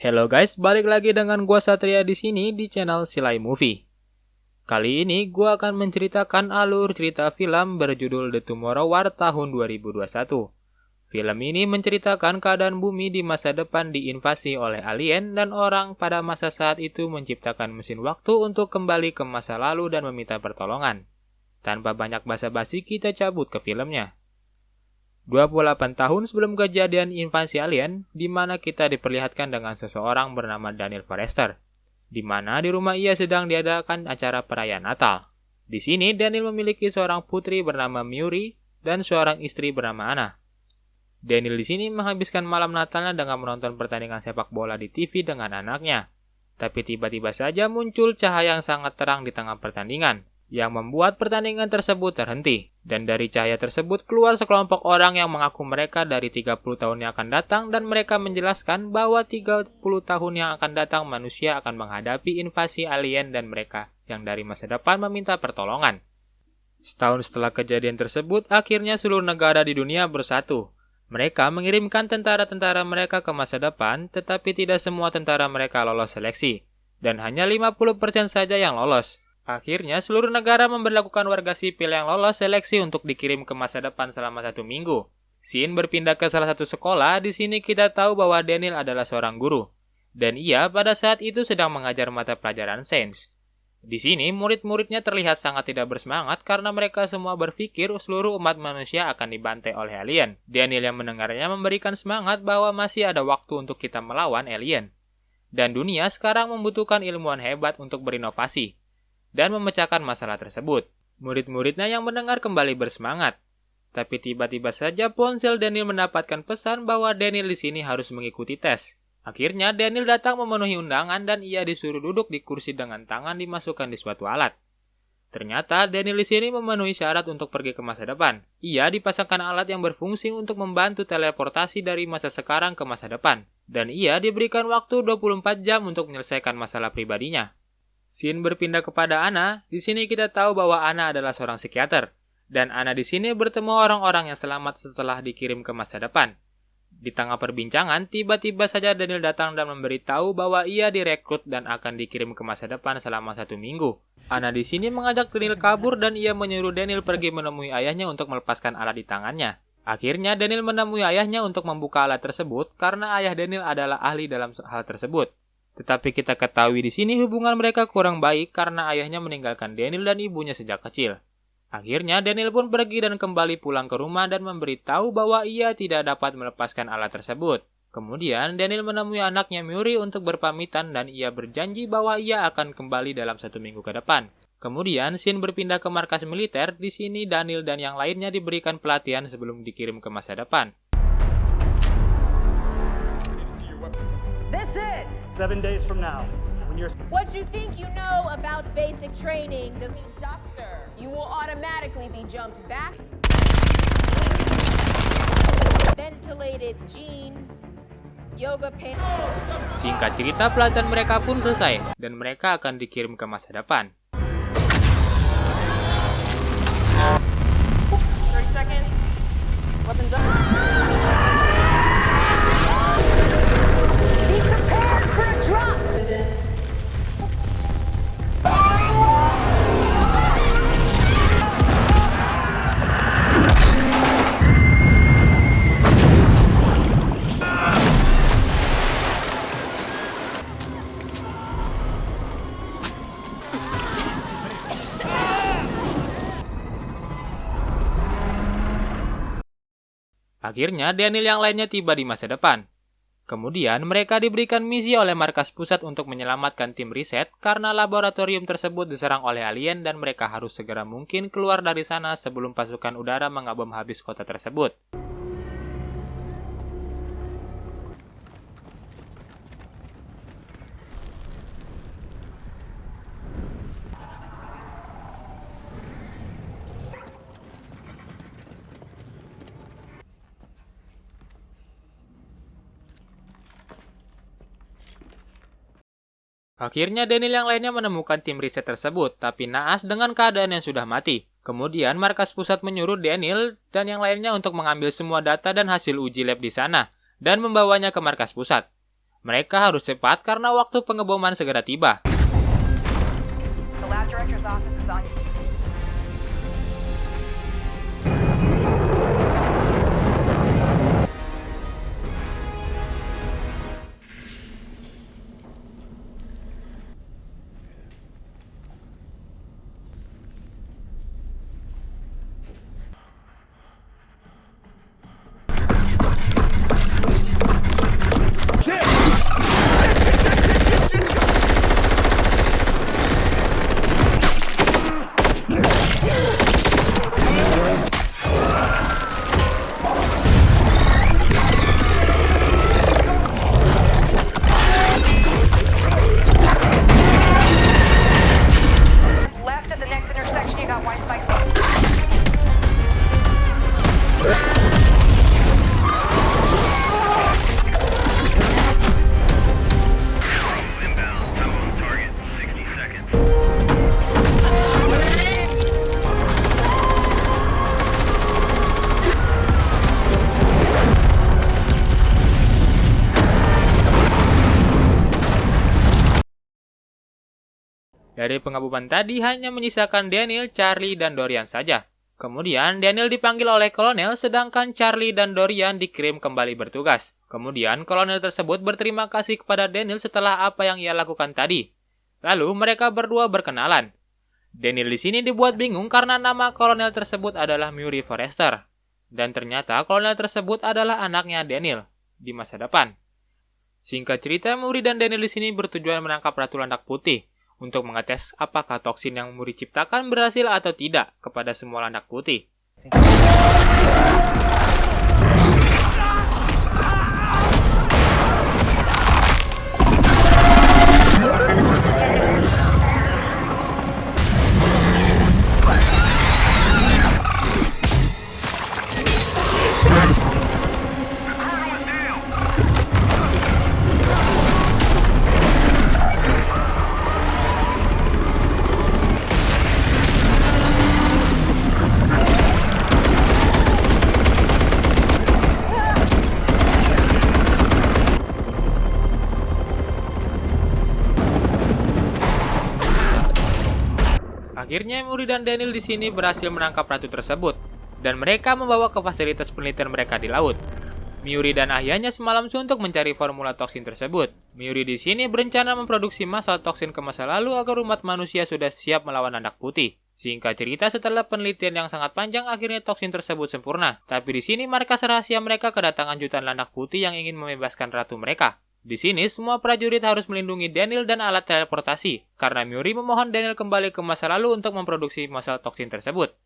Hello guys, balik lagi dengan gua Satria di sini di channel Silai Movie. Kali ini gua akan menceritakan alur cerita film berjudul The Tomorrow War tahun 2021. Film ini menceritakan keadaan bumi di masa depan diinvasi oleh alien dan orang pada masa saat itu menciptakan mesin waktu untuk kembali ke masa lalu dan meminta pertolongan. Tanpa banyak basa-basi kita cabut ke filmnya. 28 tahun sebelum kejadian invasi alien, di mana kita diperlihatkan dengan seseorang bernama Daniel Forrester, di mana di rumah ia sedang diadakan acara perayaan Natal. Di sini Daniel memiliki seorang putri bernama Muri dan seorang istri bernama Anna. Daniel di sini menghabiskan malam Natalnya dengan menonton pertandingan sepak bola di TV dengan anaknya. Tapi tiba-tiba saja muncul cahaya yang sangat terang di tengah pertandingan, yang membuat pertandingan tersebut terhenti. Dan dari cahaya tersebut keluar sekelompok orang yang mengaku mereka dari 30 tahun yang akan datang dan mereka menjelaskan bahwa 30 tahun yang akan datang manusia akan menghadapi invasi alien dan mereka yang dari masa depan meminta pertolongan. Setahun setelah kejadian tersebut, akhirnya seluruh negara di dunia bersatu. Mereka mengirimkan tentara-tentara mereka ke masa depan, tetapi tidak semua tentara mereka lolos seleksi, dan hanya 50% saja yang lolos. Akhirnya, seluruh negara memberlakukan warga sipil yang lolos seleksi untuk dikirim ke masa depan selama 1 minggu. Scene berpindah ke salah satu sekolah. Di sini kita tahu bahwa Daniel adalah seorang guru, dan ia pada saat itu sedang mengajar mata pelajaran sains. Di sini, murid-muridnya terlihat sangat tidak bersemangat karena mereka semua berpikir seluruh umat manusia akan dibantai oleh alien. Daniel yang mendengarnya memberikan semangat bahwa masih ada waktu untuk kita melawan alien. Dan dunia sekarang membutuhkan ilmuwan hebat untuk berinovasi dan memecahkan masalah tersebut. Murid-muridnya yang mendengar kembali bersemangat. Tapi tiba-tiba saja ponsel Daniel mendapatkan pesan bahwa Daniel di sini harus mengikuti tes. Akhirnya Daniel datang memenuhi undangan dan ia disuruh duduk di kursi dengan tangan dimasukkan di suatu alat. Ternyata Daniel di sini memenuhi syarat untuk pergi ke masa depan. Ia dipasangkan alat yang berfungsi untuk membantu teleportasi dari masa sekarang ke masa depan. Dan ia diberikan waktu 24 jam untuk menyelesaikan masalah pribadinya. Scene berpindah kepada Anna. Di sini kita tahu bahwa Anna adalah seorang psikiater, dan Anna di sini bertemu orang-orang yang selamat setelah dikirim ke masa depan. Di tengah perbincangan, tiba-tiba saja Daniel datang dan memberitahu bahwa ia direkrut dan akan dikirim ke masa depan selama 1 minggu. Anna di sini mengajak Daniel kabur dan ia menyuruh Daniel pergi menemui ayahnya untuk melepaskan alat di tangannya. Akhirnya Daniel menemui ayahnya untuk membuka alat tersebut karena ayah Daniel adalah ahli dalam hal tersebut. Tetapi kita ketahui di sini hubungan mereka kurang baik karena ayahnya meninggalkan Daniel dan ibunya sejak kecil. Akhirnya Daniel pun pergi dan kembali pulang ke rumah dan memberitahu bahwa ia tidak dapat melepaskan alat tersebut. Kemudian Daniel menemui anaknya Muri untuk berpamitan dan ia berjanji bahwa ia akan kembali dalam 1 minggu ke depan. Kemudian scene berpindah ke markas militer. Di sini Daniel dan yang lainnya diberikan pelatihan sebelum dikirim ke masa depan. This is 7 days from now, when you're what you think you know about basic training. Does doctor? You will automatically be jumped back. Ventilated jeans, yoga pants. Singkat cerita, pelatihan mereka pun selesai dan mereka akan dikirim ke masa depan. 30 seconds. Weapons up. Be prepared for a drop. Akhirnya Daniel yang lainnya tiba di masa depan. Kemudian mereka diberikan misi oleh markas pusat untuk menyelamatkan tim riset karena laboratorium tersebut diserang oleh alien dan mereka harus segera mungkin keluar dari sana sebelum pasukan udara mengabom habis kota tersebut. Akhirnya Daniel yang lainnya menemukan tim riset tersebut, tapi naas dengan keadaan yang sudah mati. Kemudian markas pusat menyuruh Daniel dan yang lainnya untuk mengambil semua data dan hasil uji lab di sana, dan membawanya ke markas pusat. Mereka harus cepat karena waktu pengeboman segera tiba. The lab director's office is on. Left at the next intersection, you got white spikes. Inbound, two on target, 60 seconds. Dari pengabuman tadi hanya menyisakan Daniel, Charlie, dan Dorian saja. Kemudian Daniel dipanggil oleh kolonel sedangkan Charlie dan Dorian dikirim kembali bertugas. Kemudian kolonel tersebut berterima kasih kepada Daniel setelah apa yang ia lakukan tadi. Lalu mereka berdua berkenalan. Daniel di sini dibuat bingung karena nama kolonel tersebut adalah Murray Forrester. Dan ternyata kolonel tersebut adalah anaknya Daniel di masa depan. Singkat cerita, Murray dan Daniel di sini bertujuan menangkap Ratu Landak Putih untuk mengetes apakah toksin yang Murray ciptakan berhasil atau tidak kepada semua landak putih. Akhirnya Murray dan Daniel di sini berhasil menangkap ratu tersebut, dan mereka membawa ke fasilitas penelitian mereka di laut. Murray dan ayahnya semalam suntuk mencari formula toksin tersebut. Murray di sini berencana memproduksi masal toksin ke masa lalu agar umat manusia sudah siap melawan landak putih. Singkat cerita, setelah penelitian yang sangat panjang, akhirnya toksin tersebut sempurna. Tapi di sini markas rahasia mereka kedatangan jutaan landak putih yang ingin membebaskan ratu mereka. Di sini, semua prajurit harus melindungi Daniel dan alat teleportasi, karena Murray memohon Daniel kembali ke masa lalu untuk memproduksi masal toksin tersebut.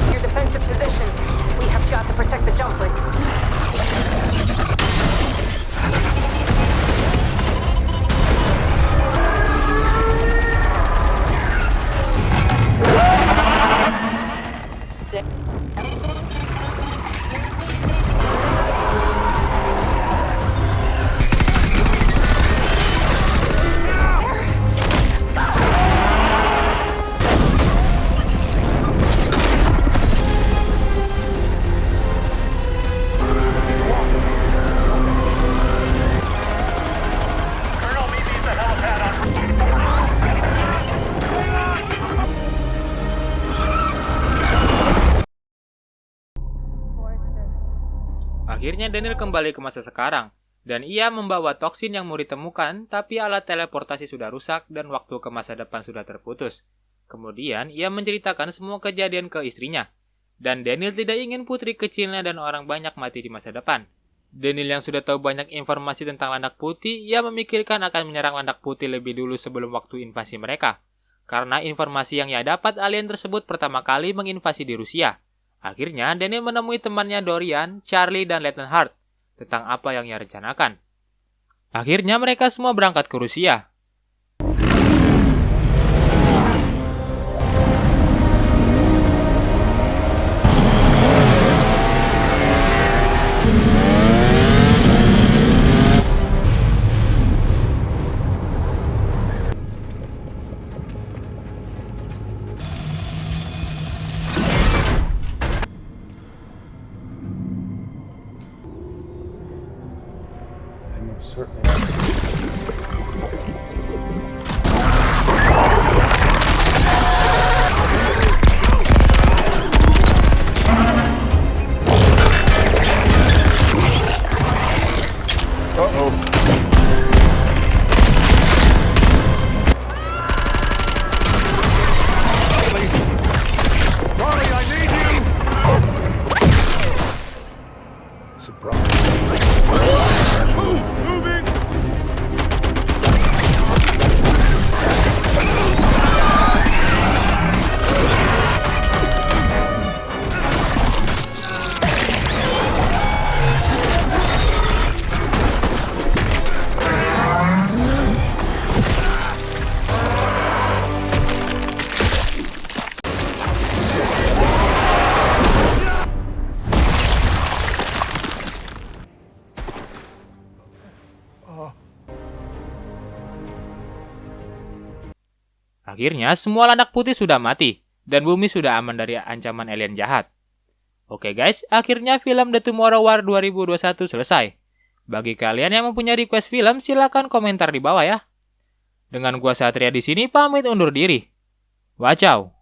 Your defensive positions. We have got to protect the jump link. Akhirnya Daniel kembali ke masa sekarang, dan ia membawa toksin yang Murray temukan, tapi alat teleportasi sudah rusak dan waktu ke masa depan sudah terputus. Kemudian ia menceritakan semua kejadian ke istrinya, dan Daniel tidak ingin putri kecilnya dan orang banyak mati di masa depan. Daniel yang sudah tahu banyak informasi tentang landak putih, ia memikirkan akan menyerang landak putih lebih dulu sebelum waktu invasi mereka. Karena informasi yang ia dapat, alien tersebut pertama kali menginvasi di Rusia. Akhirnya, Daniel menemui temannya Dorian, Charlie, dan Lieutenant Hart tentang apa yang ia rencanakan. Akhirnya mereka semua berangkat ke Rusia. Akhirnya, semua landak putih sudah mati, dan bumi sudah aman dari ancaman alien jahat. Oke guys, akhirnya film The Tomorrow War 2021 selesai. Bagi kalian yang mempunyai request film, silakan komentar di bawah ya. Dengan gua Satria di sini pamit undur diri. Wacau.